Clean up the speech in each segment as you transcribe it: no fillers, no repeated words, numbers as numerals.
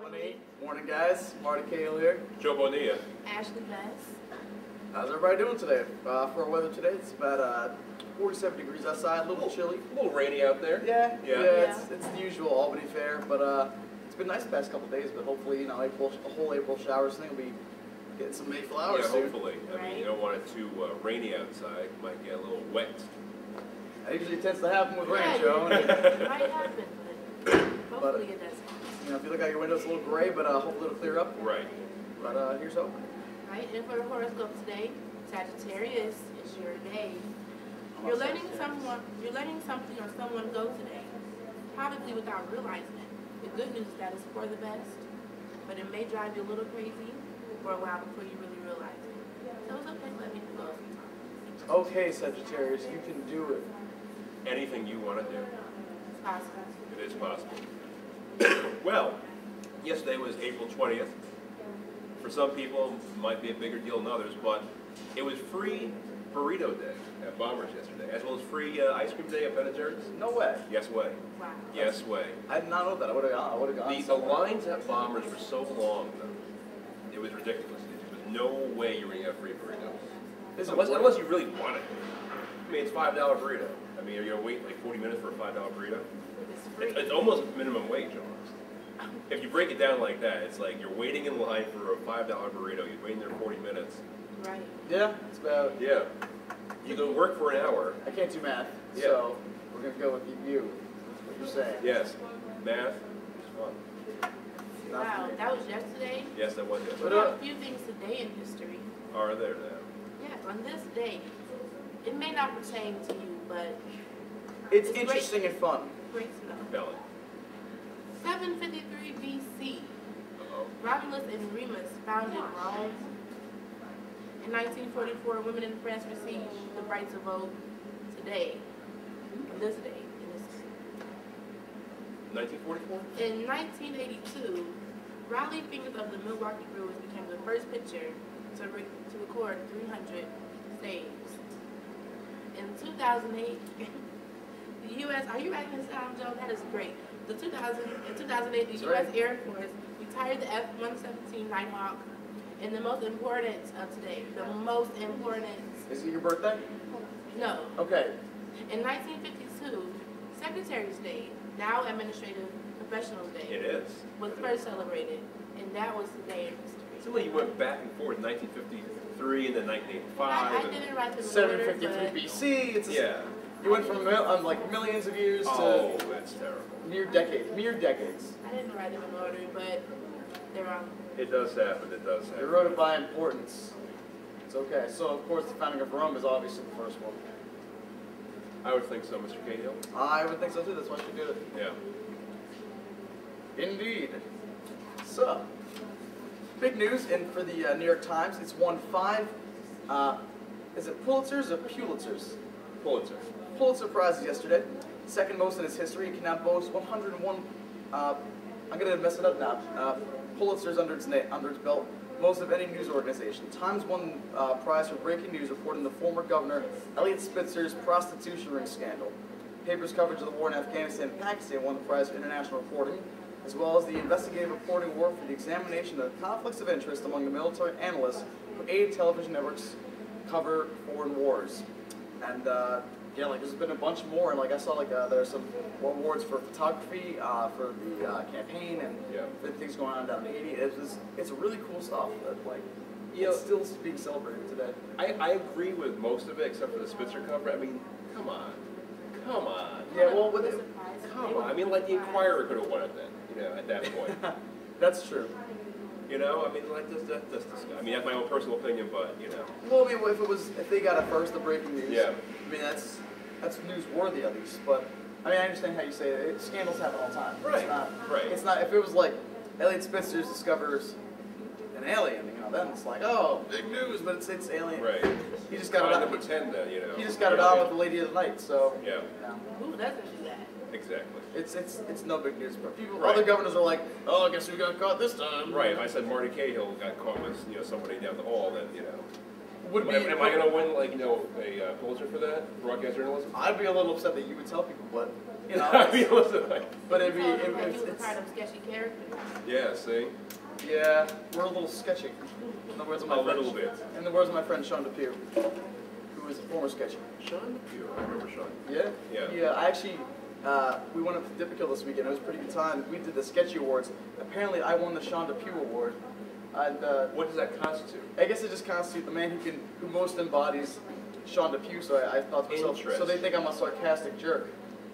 Albany. Morning, guys. Marty Cahill here. Joe Bonilla. Ashley Bess. How's everybody doing today? For our weather today, it's about 47 degrees outside, a little chilly. A little rainy out there. Yeah. Yeah. It's the usual Albany fare, but it's been nice the past couple of days. But hopefully, a whole April showers thing will be getting some May flowers Yeah, soon. hopefully. I mean, you don't want it too rainy outside. It might get a little wet. That usually tends to happen with rain, Yeah, Joe. it might happen, but hopefully it doesn't. If you look out your window, it's a little gray, but hopefully it'll clear up. Right. But here's hoping. Right, and for the horoscope today, Sagittarius is your day. You're letting something or someone go today, probably without realizing it. The good news is that it's for the best, but it may drive you a little crazy for a while before you really realize it. So it's okay to let people go sometimes. Okay, Sagittarius, you can do it. Anything you want to do. It's possible. It is possible. Well, yesterday was April 20th. For some people, it might be a bigger deal than others, but it was free burrito day at Bombers yesterday, as well as free ice cream day at Ben & Jerry's. No way. Yes way. Wow. Yes way. I did not know that. I would have gone. The lines at Bombers were so long, though. It was ridiculous. There was no way you were going to get free burritos. Unless you really want it. I mean, it's $5 burrito. I mean, are you going to wait like 40 minutes for a $5 burrito? It's free. It's almost minimum wage, almost. If you break it down like that, it's like you're waiting in line for a $5 burrito. You're waiting there 40 minutes. Right. Yeah, it's about. Yeah. You go work for an hour. I can't do math, Yeah. so we're going to go with you. What you're saying. Yes. Math is fun. Not Wow, for me. that was yesterday. Yes, that was We yesterday. have a few things today in history. Are there now? Yeah, on this day, it may not pertain to you, but It's It's interesting and fun. great to know. Belly. 753 BC, Uh-oh. Romulus and Remus founded Rome. In 1944, women in France received the right to vote today, on this day. 1944? In 1982, Riley Fingers of the Milwaukee Brewers became the first pitcher to record 300 saves. In 2008, the U.S. Are you writing this down, Joe? That is great. In 2008, the U.S. Air Force retired the F-117 Nighthawk. And the most important of today, the most important. Is it your birthday? No. Okay. In 1952, Secretary's Day, now Administrative Professionals Day, It is. was first celebrated, and that was the day in history. So you went back and forth, 1953 and then 1985. I didn't write the order, 753 but BC. It's a, Yeah. You went from like millions of years Oh, to that's terrible. mere decades. I didn't write them in order, but they're on. It does happen. It does You happen. wrote it by importance. It's okay. So of course the founding of Rome is obviously the first one. I would think so, Mr. Cahill. I would think so too. That's why she did it. Yeah. Indeed. So, big news, and for the New York Times, it's won 5. Is it Pulitzers or Pulitzers? Pulitzer. Pulitzer Prizes yesterday. Second most in its history. It can now boast 101. I'm gonna mess it up now. Pulitzers under its belt, most of any news organization. Times won prize for breaking news reporting the former governor Eliot Spitzer's prostitution ring scandal. Papers' coverage of the war in Afghanistan and Pakistan won the prize for international reporting, as well as the investigative reporting award for the examination of conflicts of interest among the military analysts who aid television networks cover foreign wars. And yeah, like there's been a bunch more, and like I saw like there's some awards for photography for the campaign and things going on down in Haiti. It's really cool stuff that like it's still being celebrated today. I agree with most of it except for the Spitzer cover. I mean, come on. Come on. Yeah, well, with it, Come on. I mean, like the Inquirer could have won it then, at that point. that's true. I mean, like that's I mean, that's my own personal opinion, but Well, I mean, if they got it first, the breaking news. Yeah. I mean, that's newsworthy at least. But I mean, I understand how you say it. Scandals happen all the time. Right. It's not. Right. It's not. If it was like Eliot Spitzer discovers an alien, then it's like, oh, big news. But it's alien. Right. He just got it Trying on. to pretend that, He just got it on with the lady of the night. So. Yeah. Who doesn't do that? Exactly. It's no big news. But people, Right. other governors are like, oh, I guess we got caught this time. Right. If I said Marty Cahill got caught with somebody down the hall, then would be. Am I going to win, like, a Pulitzer for that? Broadcast journalism? I'd be a little upset that you would tell people, but, I'd be but it'd be, you was part of sketchy characters. Yeah, see? Yeah, we're a little sketchy. In the words of my A friend, little bit. In the words of my friend Sean DePew, who is a former sketchy. Sean DePew, I remember Sean. Yeah? Yeah. Yeah, I actually, we went up to Dippikill this weekend. It was a pretty good time. We did the Sketchy Awards. Apparently, I won the Sean DePew Award. And, what does that constitute? I guess it just constitutes the man who most embodies Sean DePew. So I thought to myself, so they think I'm a sarcastic jerk.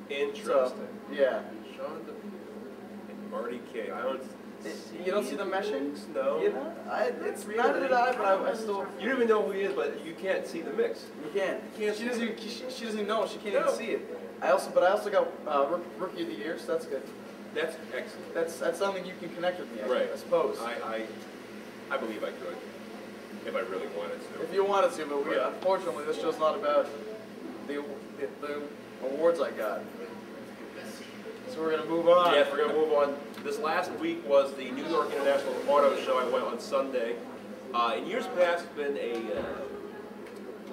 Interesting. So, yeah. Sean DePew and Marty K. I don't. You don't see the meshing? No. You know, it's Really? neither did I, but I still. You don't even know who he is, but you can't see the mix. You can't. Can't She doesn't even know. She can't No. even see it. I also got Rookie of the Year, so that's good. That's excellent. That's something you can connect with me. Right. I suppose. I believe I could, if I really wanted to. If you wanted to, but Right. Unfortunately, this show's not about the awards I got. So we're gonna move on. Yes, we're going to move on. This last week was the New York International Auto Show. I went on Sunday. In years past, it's been a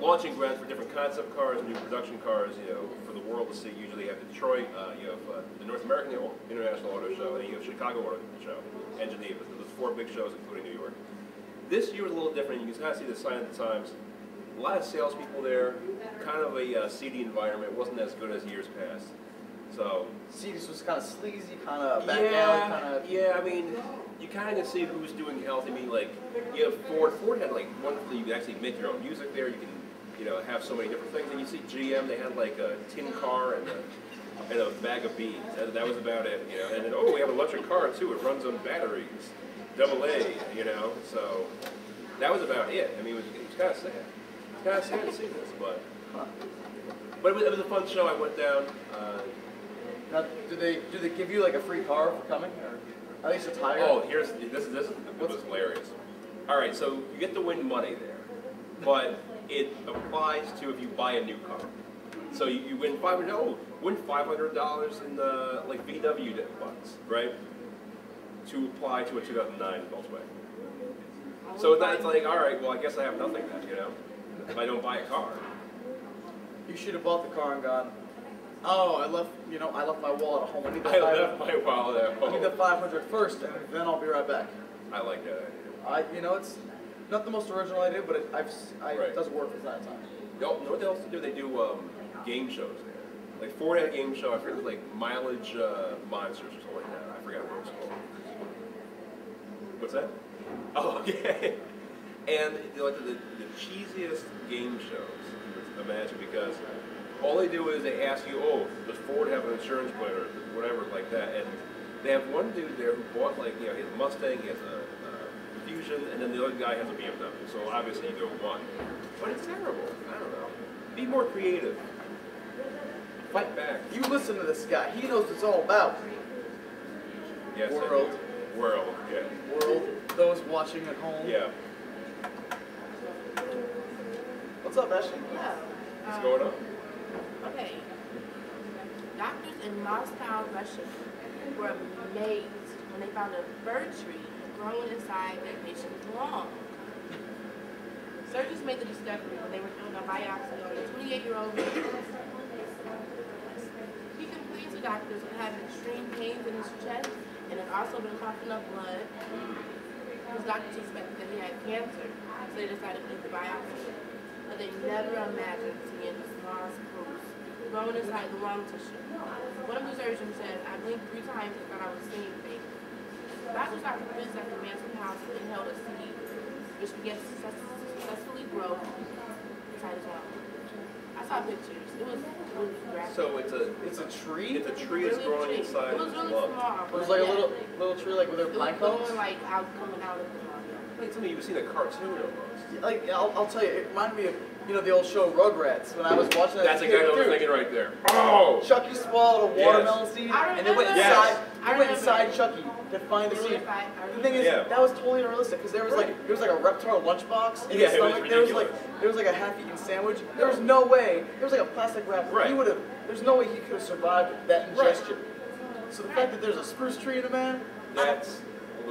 launching ground for different concept cars, new production cars, for the world to see. Usually you have Detroit, you have the North American International Auto Show, and you have Chicago Auto Show, and Geneva. So those 4 big shows, including New York. This year was a little different. You can kind of see the sign of the times. A lot of salespeople there, kind of a seedy environment. It wasn't as good as years past. So. See, this was kind of sleazy, kind of back alley, kind of. Yeah, I mean, you kind of see who's doing healthy. I mean, like, you have Ford. Ford had, like, wonderfully, you can actually make your own music there. You can, have so many different things. And you see GM, they had, like, a tin car and a bag of beans. That was about it, And then, we have an electric car, too. It runs on batteries. AA, So that was about it. I mean, it was kind of sad. It's kind of sad to see this, but. But it was a fun show. I went down. Now, do they give you like a free car for coming, or at least a tire? Oh, this was hilarious. All right, so you get to win money there, but it applies to if you buy a new car. So you win win $500 in like VW bucks, right? To apply to a 2009 Volkswagen. So that's like, all right, well, I guess I have nothing then, if I don't buy a car. You should have bought the car and gone, oh, I left my wallet at home. I left my wallet at home. I need the 500 first, and then I'll be right back. I like that idea. It's not the most original idea, but it does work from time to time. You know what else they do? They do game shows there. Like Ford had a game show, I forget, like Mileage Monsters or something like that. I forgot what it was called. What's that? Oh, okay. And like the cheesiest game shows you would imagine, because all they do is they ask you, does Ford have an insurance plan or whatever like that? And they have one dude there who bought he has a Mustang, he has a Fusion, and then the other guy has a BMW. So obviously you go one. But it's terrible. I don't know. Be more creative. Fight back. You listen to this guy. He knows what it's all about. Yes, World. World, yeah. World. Those watching at home. Yeah. What's up, Ashley? Yeah. What's going on? Okay. Doctors in Moscow, Russia were amazed when they found a fir tree growing inside their patient's lung. Surgeons made the discovery when they were doing a biopsy on a 28-year-old man. He complained to doctors of having extreme pains in his chest and had also been coughing up blood. His doctors suspected that he had cancer, so they decided to do the biopsy. But they never imagined seeing a small spruce growing inside the lung tissue. One of the surgeons said, I blinked 3 times and thought I was seeing things. Doctors are convinced that the man's house inhaled a seed, which began to successfully grow inside his lung. I saw pictures. It was really graphic. So it's a tree? It's a tree that's growing inside It was his really lung. small. It was like a little tree, like with their pine cones? It was like coming out of the lung. Like something you've seen a cartoon almost. Like, I'll tell you, it reminded me of, the old show Rugrats, when I was watching that. That's exactly what I was thinking right there. Oh! Chucky swallowed a watermelon seed, and they went Yes. inside Chucky to find the seed. The thing is, that was totally unrealistic, because there was like a reptile lunchbox in his stomach. There was like a half-eaten sandwich. There was no way. There was like a plastic wrap. Right. There's no way he could have survived that ingestion. So the fact that there's a spruce tree in a man, That's a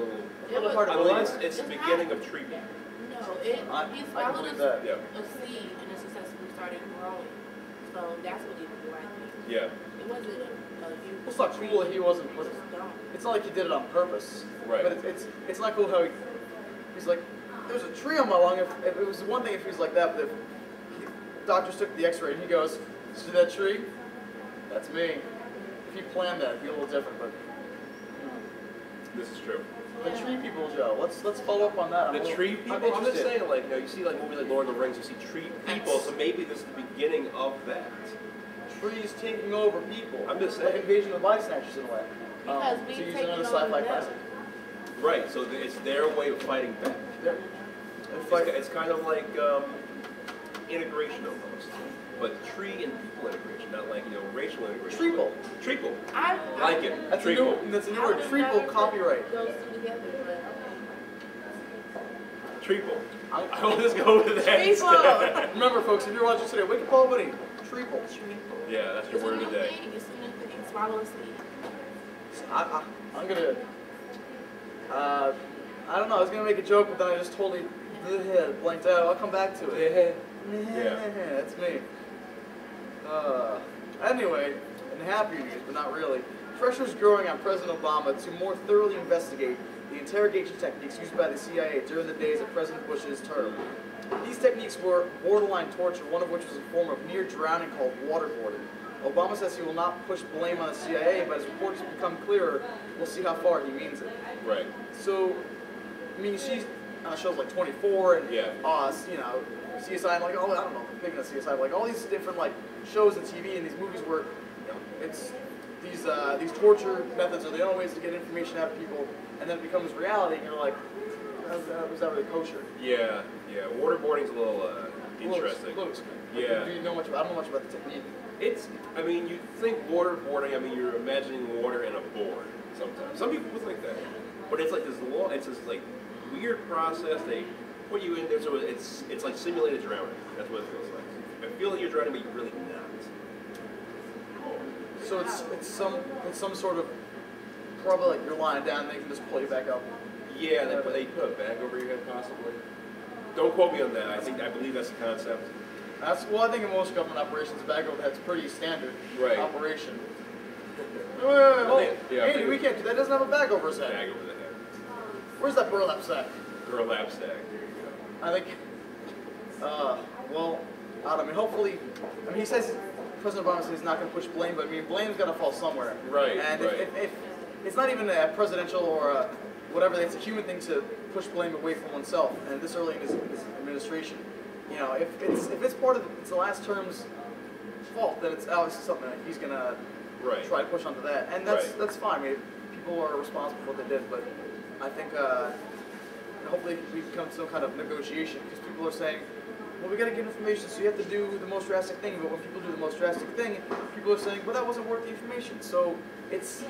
little hard to believe. Unless it's the beginning of treatment. No, He I can swallowed believe that. a seed and it successfully started growing. So that's believable, I think. Yeah. It wasn't a huge. It's not cool that he wasn't. Dumb. It's not like he did it on purpose. Right. But it's not cool how he's like, there's a tree on my lung. If it was one thing if he was like that, but if doctors took the X-ray and he goes, see that tree? That's me. If he planned that, it'd be a little different. But This is true. the tree people, Joe. Let's follow up on that. The tree people? I'm just interested. saying, like, you know, you see like movies like Lord of the Rings, you see tree people, so maybe this is the beginning of that. Trees taking over people. I'm just like saying. Invasion of the Body Snatchers in a way. Because we to use taking another over sci-fi them. classic. Right, so it's their way of fighting back. Yeah. It's kind of like integration almost. But tree and people integration, not like, you know, racial integration. Treeple. Treeple. I Like it. That's a Treeple. new word. Treeple copyright. Those two together, but Treeple. I will just go with that. Treeple. Remember, folks, if you're watching today, wake up all buddy. Treeple. Yeah, that's your It's word a of new the day. thing. It's a new thing. Swallow a seed. I'm gonna. I don't know. I was gonna make a joke, but then I just totally blanked out. I'll come back to it. Yeah. That's me. Anyway, in happy news, but not really. Pressure's growing on President Obama to more thoroughly investigate the interrogation techniques used by the CIA during the days of President Bush's term. These techniques were borderline torture, one of which was a form of near drowning called waterboarding. Obama says he will not push blame on the CIA, but as reports become clearer, we'll see how far he means it. Right. So, I mean, you see shows like 24 and, Yeah. you know, CSI, and like, oh, I don't know, maybe not CSI, but like all these different like shows and TV and these movies where, you know, it's these torture methods are the only ways to get information out of people, and then it becomes reality, and you're like, was that really kosher? Yeah, yeah. Waterboarding's a little interesting. Yeah. Do you know much? I don't know much about the technique. I mean, you think waterboarding, I mean, you're imagining water in a board sometimes. Some people would think that. But it's like it's this like weird process. They put you in there, so it's like simulated drowning. That's what it feels like. I feel like you're drowning, but you're really not. So it's some sort of, probably like you're lying down and they can just pull you back up. Yeah, they put a bag over your head possibly. Don't quote me on that. I believe that's the concept. Well, I think in most government operations, a bag over the head's pretty standard operation. Hey, we can't do that. It doesn't have a bag over his head. Bag over the head. Where's that burlap sack? Burlap sack. There you go. I think, well, I don't mean, hopefully, I mean, he says, President Obama says he's not going to push blame, but I mean, blame's got to fall somewhere. Right, And right. if it's not even a presidential or a whatever, it's a human thing to push blame away from oneself, and this early in his administration. You know, if it's part of it's the last term's fault, then it's obviously something that he's going to try to push onto that. And that's fine. I mean, people are responsible for what they did, but I think hopefully we come to some kind of negotiation, because people are saying, well, we got to get information, so you have to do the most drastic thing. But when people do the most drastic thing, people are saying, well, that wasn't worth the information. So he's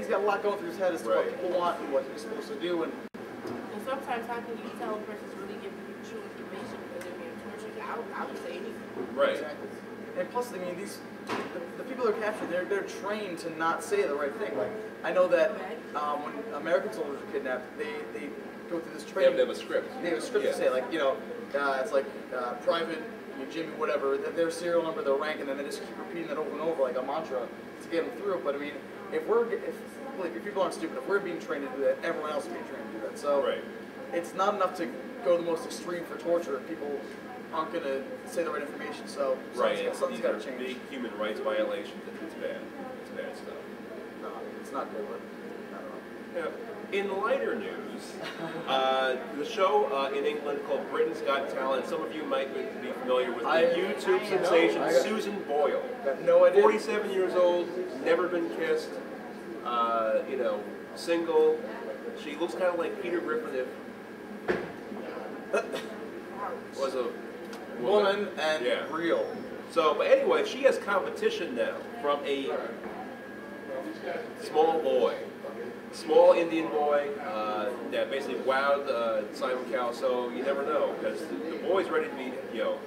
got a lot going through his head as to what people want and what he's supposed to do. And sometimes how can you tell a person's really giving you true information because they're being tortured? I would say anything. Right. Exactly. And plus, I mean, the people they're capturing, they're trained to not say the right thing. Like, I know that when American soldiers are kidnapped, they go through this training. They have a script. They have a script to say, like, you know, it's like Private, Jimmy, whatever, their serial number, their rank, and then they just keep repeating that over and over like a mantra to get them through it. But I mean, if people aren't stupid, if we're being trained to do that, everyone else is being trained to do that. So it's not enough to go the most extreme for torture if people aren't going to say the right information. So something's got to change. Big human rights violations. It's bad. It's bad stuff. No, it's not good, but I don't know. Yeah. In lighter news, the show in England called Britain's Got Talent. Some of you might be familiar with the YouTube sensation Susan Boyle. Got no idea. 47 years old, never been kissed. You know, single. She looks kind of like Peter Griffin was a woman and real. So, but anyway, she has competition now from a small Indian boy that basically wowed Simon Cowell. So you never know, because the boy's ready to be, you know,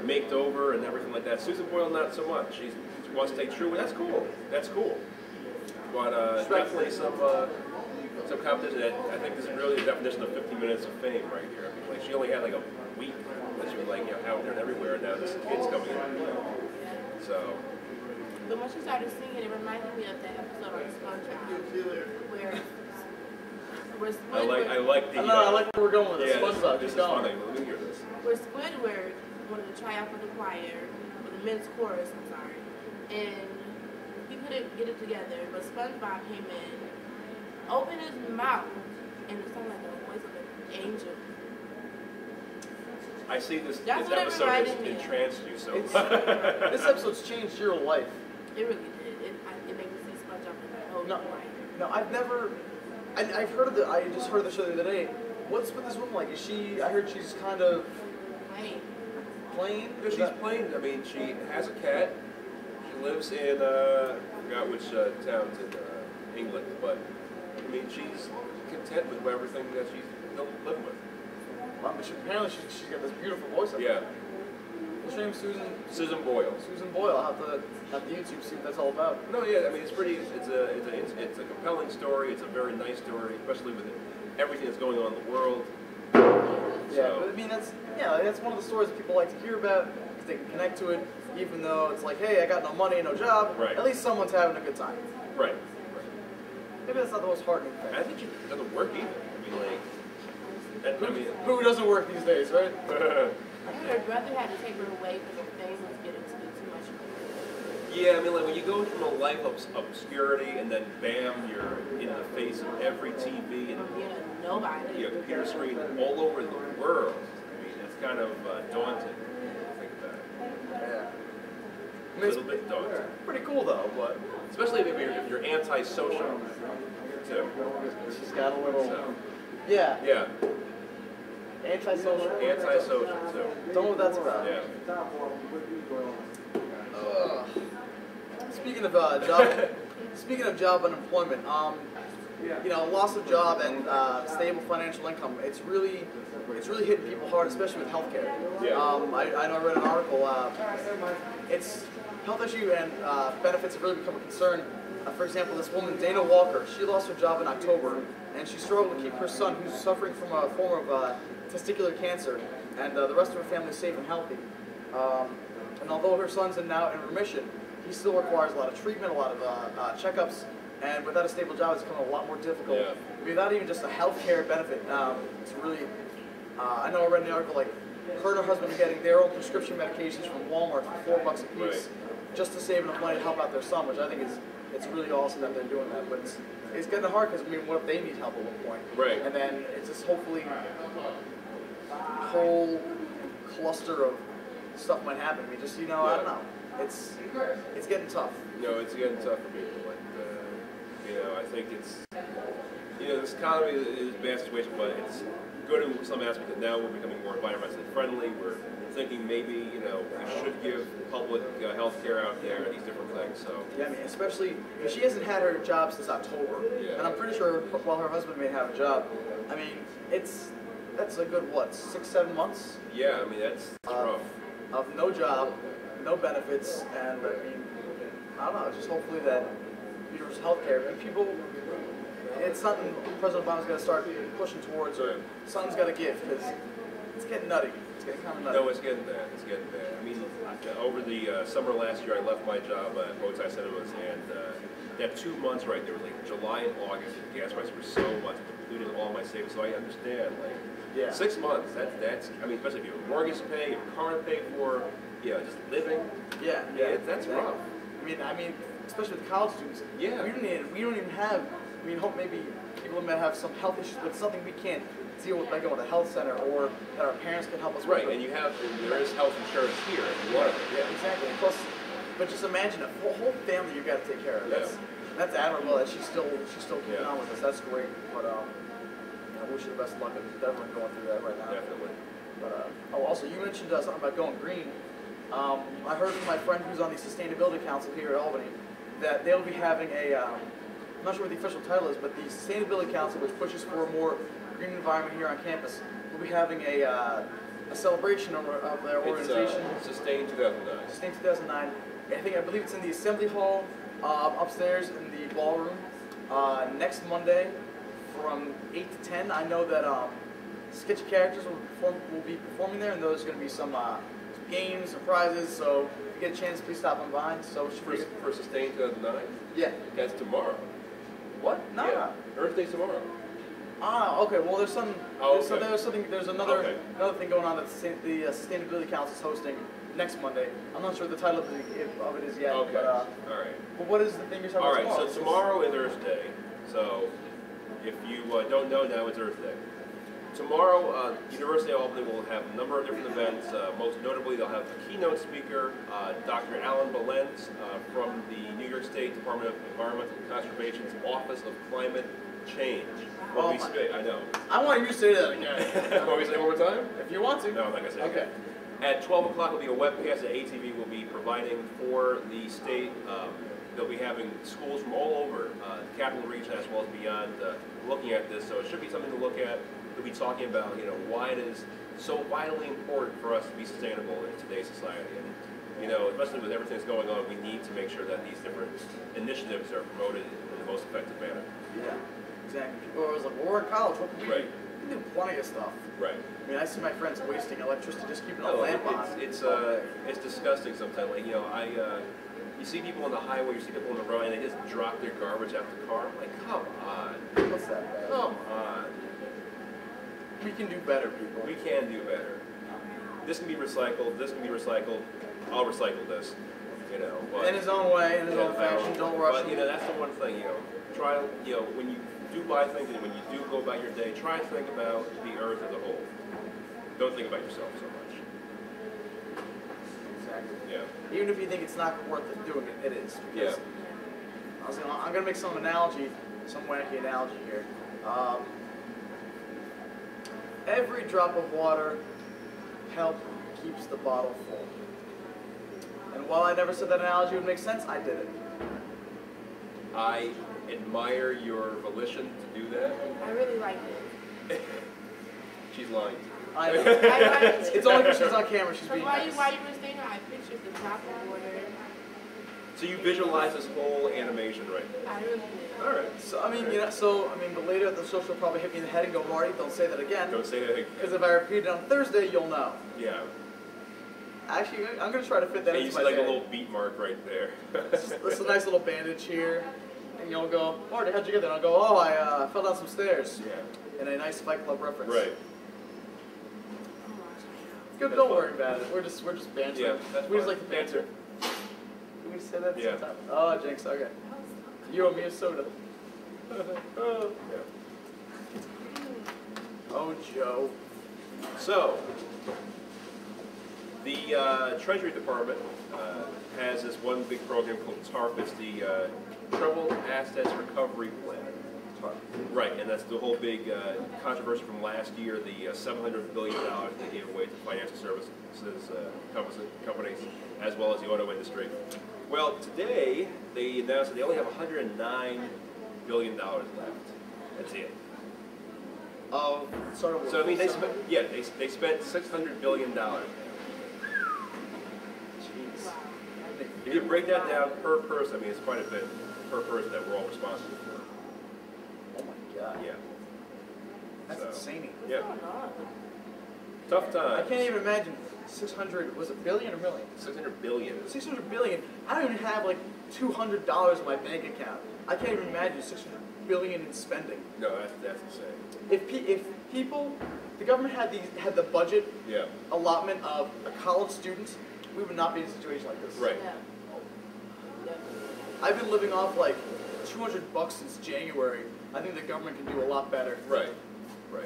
maked over and everything like that. Susan Boyle, not so much. She wants to stay true, and that's cool. That's cool. But definitely some some competition that I think this is really the definition of 50 minutes of fame right here. I mean, like she only had like a week that she was like, you know, out there and everywhere, and now this kid's coming in. So. But when she started singing, it reminded me of that episode on SpongeBob where Squidward. I like where we're going with this. SpongeBob, this is funny. Let me hear this. Where Squidward wanted to try out for the choir, for the men's chorus, I'm sorry, and he couldn't get it together, but SpongeBob came in, opened his mouth, and it sounded like the voice of an angel. I see this That's episode has entranced you so much. This episode's changed your life. It really did. It made me see SpongeBob in my whole life. No, I've never. I've heard of the. I just heard the show the other day. What's with this woman like? Is she? I heard she's kind of plain. No, she's plain. I mean, she has a cat. She lives in I forgot which towns in England, but I mean, she's content with everything that she's living with. Well, apparently she's got this beautiful voice. Yeah. What's her name? Susan Boyle. Susan Boyle. I'll have to YouTube see what that's all about. No, yeah. I mean, it's pretty. It's a compelling story. It's a very nice story, especially with everything that's going on in the world. Yeah, but I mean that's one of the stories that people like to hear about because they can connect to it, even though it's like, hey, I got no money, no job. Right. At least someone's having a good time. Right. Maybe that's not the most heartening thing. I think it doesn't work either. I mean, like. Who doesn't work these days, right? Her brother had to take her away because her fame was getting too much. Yeah, I mean, like when you go from a life of obscurity and then bam, you're in the face of every TV and nobody. Computer screen all over the world. I mean, it's kind of daunting. Think about it. Yeah. A little bit daunting. Pretty cool though, but especially if you're antisocial too. She's got a little. So. Yeah. Yeah. Antisocial. Antisocial too. Don't know what that's about. Yeah. Speaking of job unemployment, loss of job and stable financial income, it's really hitting people hard, especially with healthcare. Yeah. I know I read an article. It's health issue and benefits have really become a concern. For example, this woman, Dana Walker, she lost her job in October, and she struggled to keep her son, who's suffering from a form of testicular cancer, and the rest of her family safe and healthy. And although her son's now in remission, he still requires a lot of treatment, a lot of checkups, and without a stable job, it's become a lot more difficult. Yeah. Without even just a health care benefit, it's really, I know I read in the article, like, her and her husband are getting their own prescription medications from Walmart for $4 a piece, just to save enough money to help out their son, which I think is, it's really awesome that they're doing that. But it's getting hard because, I mean, what if they need help at one point? Right. And then it's just hopefully a whole cluster of stuff might happen. I mean, just, I don't know. It's getting tough. It's getting tough for people. But, I think it's, this economy is a bad situation, but it's good in some aspects that now we're becoming more environmentally friendly. We're thinking maybe, we should give public health care out there and these different things. So yeah, I mean, especially because she hasn't had her job since October, and I'm pretty sure while her husband may have a job, I mean, that's a good 6-7 months. Yeah, I mean that's rough. Of no job, no benefits, and I mean, I don't know. Just hopefully that universal health care, people. It's something President Obama's going to start pushing towards, or something's got to give, because it's getting nutty. It's getting kind of nutty. No, it's getting bad. It's getting bad. I mean, over the summer last year, I left my job at Bowtie Cinemas, and that 2 months right there, like July and August, the gas prices were so much, including all my savings. So I understand, 6 months. That's. I mean, especially if you have a mortgage to pay, a car to pay for, just living. Yeah. That's rough. I mean, especially with college students. Yeah. We don't even have. I mean, hope maybe people may have some health issues, but it's something we can't deal with by going to a health center, or that our parents can help us with. Right, and there is health insurance here if you want it. Yeah, exactly. Plus, but just imagine a whole family you got to take care of. That's admirable that she's still keeping on with us. That's great. But I wish you the best of luck with everyone going through that right now. Definitely. But also you mentioned something about going green. I heard from my friend who's on the Sustainability Council here at Albany that they'll be having I'm not sure what the official title is, but the Sustainability Council, which pushes for a more green environment here on campus, will be having a celebration of their organization. Sustain 2009. Sustain 2009. I believe it's in the Assembly Hall upstairs in the ballroom next Monday from 8 to 10. I know that sketchy characters will be performing there, and there's going to be some games and prizes. So if you get a chance, please stop on by. So it should be For Sustain 2009? Yeah. That's tomorrow. What? No. Yeah. Earth Day's tomorrow. Ah, okay. Well, there's some. Oh, So okay. there's another Okay. thing going on that the Sustainability Council is hosting next Monday. I'm not sure what the title of it is yet. Okay. But, All right. but what is the thing you're talking All about right. tomorrow? So tomorrow is Earth Day. So if you don't know, now it's Earth Day. Tomorrow, University of Albany will have a number of different events. Most notably, they'll have a keynote speaker, Dr. Alan Balentz from the New York State Department of Environmental Conservation's Office of Climate Change. Oh I know. I want you to say that again. Want me to say it one more time? If you want to. No, I'm not going to say it Okay. again. At 12 o'clock will be a webcast that ATV will be providing for the state. They'll be having schools from all over the capital region as well as beyond looking at this. So it should be something to look at. We'll be talking about why it is so vitally important for us to be sustainable in today's society. And especially with everything that's going on, we need to make sure that these different initiatives are promoted in the most effective manner. Yeah, exactly. People are always like, well, we're in college. What can we do? Right. We can do plenty of stuff. Right. I mean, I see my friends wasting electricity just keeping a No, lamp on. it's disgusting sometimes. Like, you see people on the highway, you see people on the road, and they just drop their garbage out the car. I'm like, come on. What's that bad? Come on. We can do better, people. We can do better. This can be recycled. This can be recycled. I'll recycle this. But, in his own way, in his own fashion. Don't rush. But that's the one thing. Try. When you do buy things and when you do go about your day, try to think about the earth as a whole. Don't think about yourself so much. Exactly. Yeah. Even if you think it's not worth it doing it, it is. Yeah. Because I'm gonna make some analogy, some wacky analogy here. Every drop of water keeps the bottle full. And while I never said that analogy would make sense, I did it. I admire your volition to do that. I really like it. She's lying. I know. I like it. It's only because she's on camera. She's So being while nice. you were saying that, I pictured the drop of water. So you visualize this whole animation, right? I really did. All right. So but later the social will probably hit me in the head and go, Marty, don't say that again. Don't say that again. Because if I repeat it on Thursday, you'll know. Yeah. Actually, I'm gonna try to fit that And you into see my like a day. little beat mark right there. This is a nice little bandage here. And you'll go, Marty, how'd you get there? And I'll go, oh, I fell down some stairs. Yeah. In a nice Fight Club reference. Right. Good, That's don't fun. worry about it. We're just bantering. Yeah, that's we just fine. like to banter. Can we say that at the Yeah. same time? Oh, Jinx, okay. You owe me a soda. Yeah. Oh, Joe. So, the Treasury Department has this one big program called TARP. It's the Troubled Assets Recovery Plan. TARP. Right, and that's the whole big controversy from last year, the $700 billion they gave away to financial services companies, as well as the auto industry. Well, today, they announced that they only have $109 billion left. That's it. So I mean, they spent $600 billion. Jeez. If you break that down per person, I mean, it's quite a bit per person that we're all responsible for. Oh my God. Yeah. That's insane. Yeah. What's going on? Tough I time. can't even imagine. 600, was it billion or million? 600 billion. 600 billion. I don't even have like $200 in my bank account. I can't even imagine 600 billion in spending. No, that's insane. If people, the government had the budget Yeah. allotment of a college student, we would not be in a situation like this. Right. Yeah. Yeah. I've been living off like $200 since January. I think the government can do a lot better. Right. Right.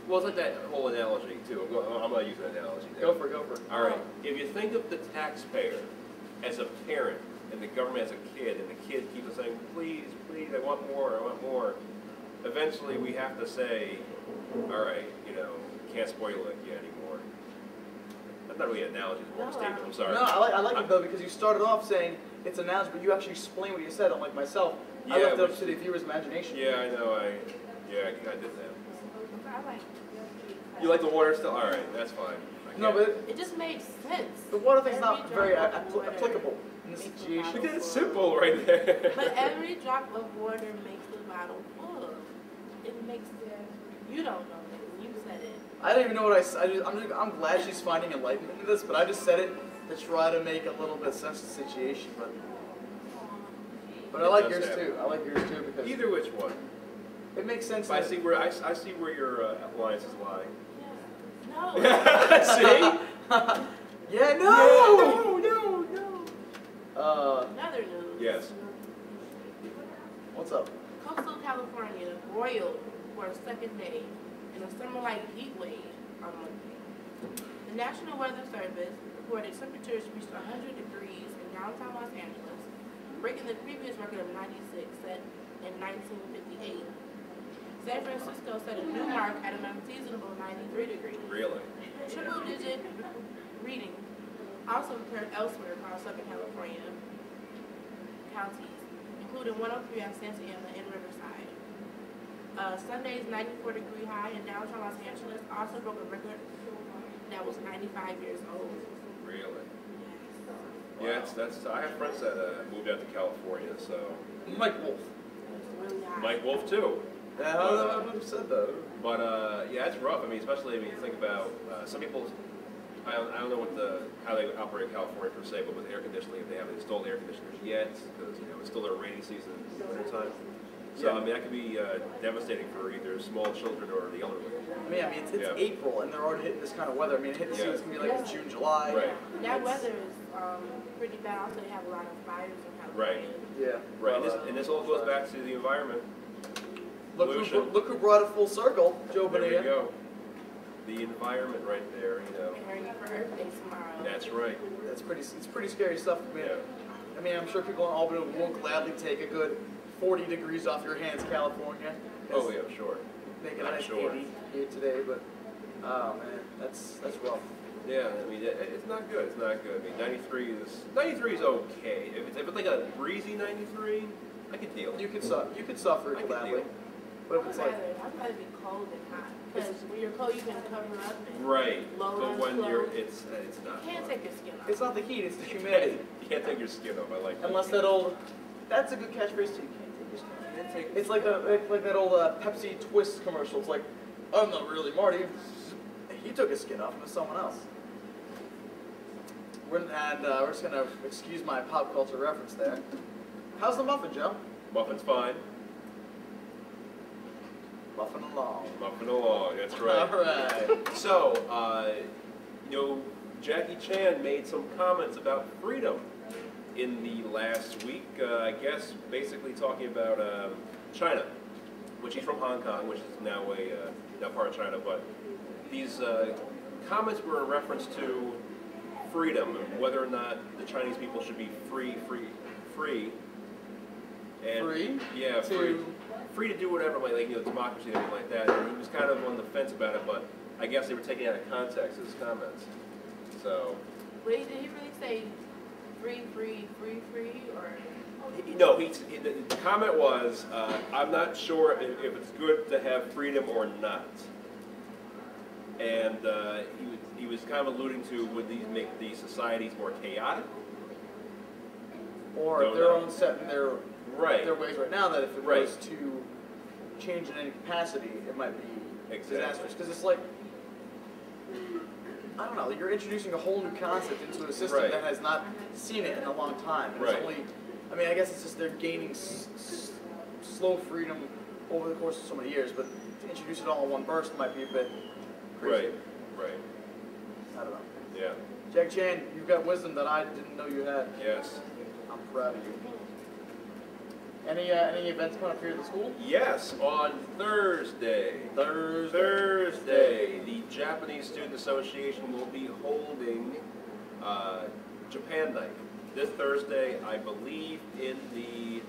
Well, it's like that whole analogy too. I'm going to use an analogy now. Go for it. All right. If you think of the taxpayer as a parent and the government as a kid, and the kid keeps saying, please, please, I want more. Eventually, we have to say, all right, can't spoil it yet anymore. That's not really an analogy, it's more of a statement. I'm sorry. No, I like it though because you started off saying it's an analogy, but you actually explain what you said. Unlike myself, I Yeah, left it up which- to the viewer's imagination. Yeah, I know. I did that. I like it. You like the water still? All right, that's fine. I No, get but It just made sense. the water thing's not Every very drop of water applicable in this makes the situation. Look at it, simple right there. But every drop of water makes the bottle full. Thanks. You don't know it. You said it. I don't even know what I said. I'm glad she's finding enlightenment in this, but I just said it to try to make a little bit of sense of the situation. But I like yours too. I like yours too because Either which one. it makes sense. I see where your alliances lie. No. See? Yeah, no. No. Another news. Yes. What's up? Coastal California broiled for a second day in a summer-like heat wave on Monday. The National Weather Service reported temperatures reached 100 degrees in downtown Los Angeles, breaking the previous record of 96 set in 1958. San Francisco set a new mark at an unseasonable 93 degrees. Really? Triple-digit readings also occurred elsewhere across Southern California counties, including 103 at Santa Ana and Riverside. Sunday's 94-degree high in downtown Los Angeles also broke a record that was 95 years old. Really? Yes. Yeah, I have friends that moved out to California, so. Mike Wolf. It's really high. Mike Wolf too. Yeah, I would have said that. But yeah, it's rough. I mean, especially you think about some people. I don't know how they operate in California per se, but with air conditioning, if they haven't installed air conditioners yet, because it's still their rainy season in the wintertime. So Yeah. I mean, that could be devastating for either small children or the elderly. I mean, it's April and they're already hitting this kind of weather. I mean, hitting it's gonna be like June, July. Right. That weather is pretty bad. Also, they have a lot of fires in California. Right. Yeah. Right. And this all goes back to the environment. Look who brought it full circle, Joe There Bonilla. we go. The environment right there, Preparing for Earth Day tomorrow. That's right. It's pretty scary stuff. Yeah. I mean, I'm sure people in Albany will gladly take a good 40 degrees off your hands, California. Oh yeah, sure. Make it a I'm nice sure. 80 here today, but oh man, that's rough. Yeah, I mean, it's not good. It's not good. I mean, 93 is okay. If it's like a breezy 93, I could deal. You could suffer I could gladly. deal. But if it's like I'd rather be cold than hot. Because when you're cold, you can cover up and Right. load But on when clothes. it's not. You can't fun. take your skin off. it's not the heat, it's the humidity. You can't take your skin off. I like that. Unless that's a good catchphrase too. You can't take your skin off. You can't take It's like that old Pepsi Twist commercial. It's like, I'm not really Marty. He took his skin off. It was someone else. We're just gonna excuse my pop culture reference there. How's the muffin, Joe? Muffin's fine. Muffin along. Muffin along. That's right. All right. So, Jackie Chan made some comments about freedom in the last week. I guess basically talking about China, which he's from Hong Kong, which is now now part of China. But these comments were in reference to freedom and whether or not the Chinese people should be free. And, Free? Yeah, free to do whatever, like democracy and everything like that. And he was kind of on the fence about it, but I guess they were taking out of context his comments. So. But did he really say free, or? No, the comment was, I'm not sure if it's good to have freedom or not. And he was kind of alluding to, would these make these societies more chaotic? Or if they're on set in their ways right now, that if it was to change in any capacity, it might be disastrous. Because it's like, I don't know, you're introducing a whole new concept into a system that has not seen it in a long time. And it's only, I mean, I guess it's just they're gaining slow freedom over the course of so many years, but to introduce it all in one burst might be a bit crazy. Right. I don't know. Yeah. Jack Chan, you've got wisdom that I didn't know you had. Yes. I'm proud of you. Any events coming up here at the school? Yes, on Thursday, the Japanese Student Association will be holding Japan Night this Thursday, I believe, in the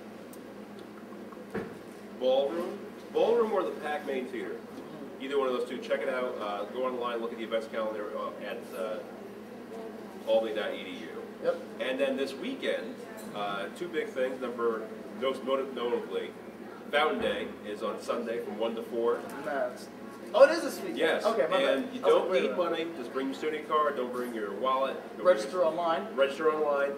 ballroom or the Pac Main Theater. Either one of those two. Check it out. Go online, look at the events calendar at albany.edu. Yep. And then this weekend, two big things. Most notably, Fountain Day is on Sunday from 1 to 4. Oh, it is this week? Yes. Okay, my bad. And you don't need money. Just bring your student card. Don't bring your wallet. Register online. Register online.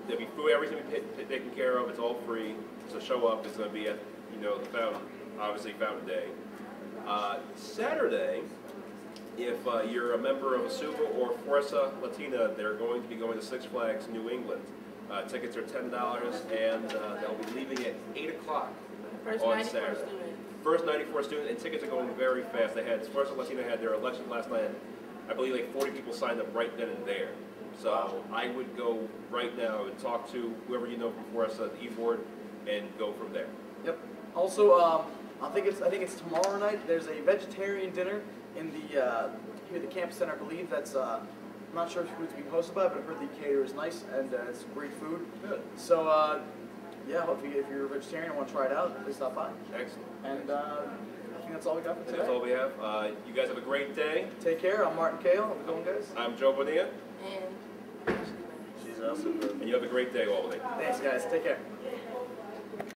There'll be food. Everything will be taken care of. It's all free. So show up. It's going to be at the fountain. obviously Fountain Day. Saturday, if you're a member of Asuba or Forza Latina, they're going to be going to Six Flags New England. Tickets are $10, and they'll be leaving at 8 o'clock on Saturday. First 94 student, and tickets are going very fast. They had Forza Latina had their election last night. I believe like 40 people signed up right then and there. So I would go right now and talk to whoever you know from Forza, the e-board, and go from there. Yep. Also, I think it's tomorrow night. There's a vegetarian dinner in the here at the campus center. I believe that's I'm not sure who it's being hosted by, but I've heard the caterer is nice and it's great food. Good. So yeah, if you're a vegetarian and want to try it out, please stop by. Excellent. And I think that's all we got for today. That's all we have. You guys have a great day. Take care. I'm Martin Kale. Have a good one, guys. I'm Joe Bonilla. And She's awesome. And you have a great day, Albany. Thanks, guys. Take care.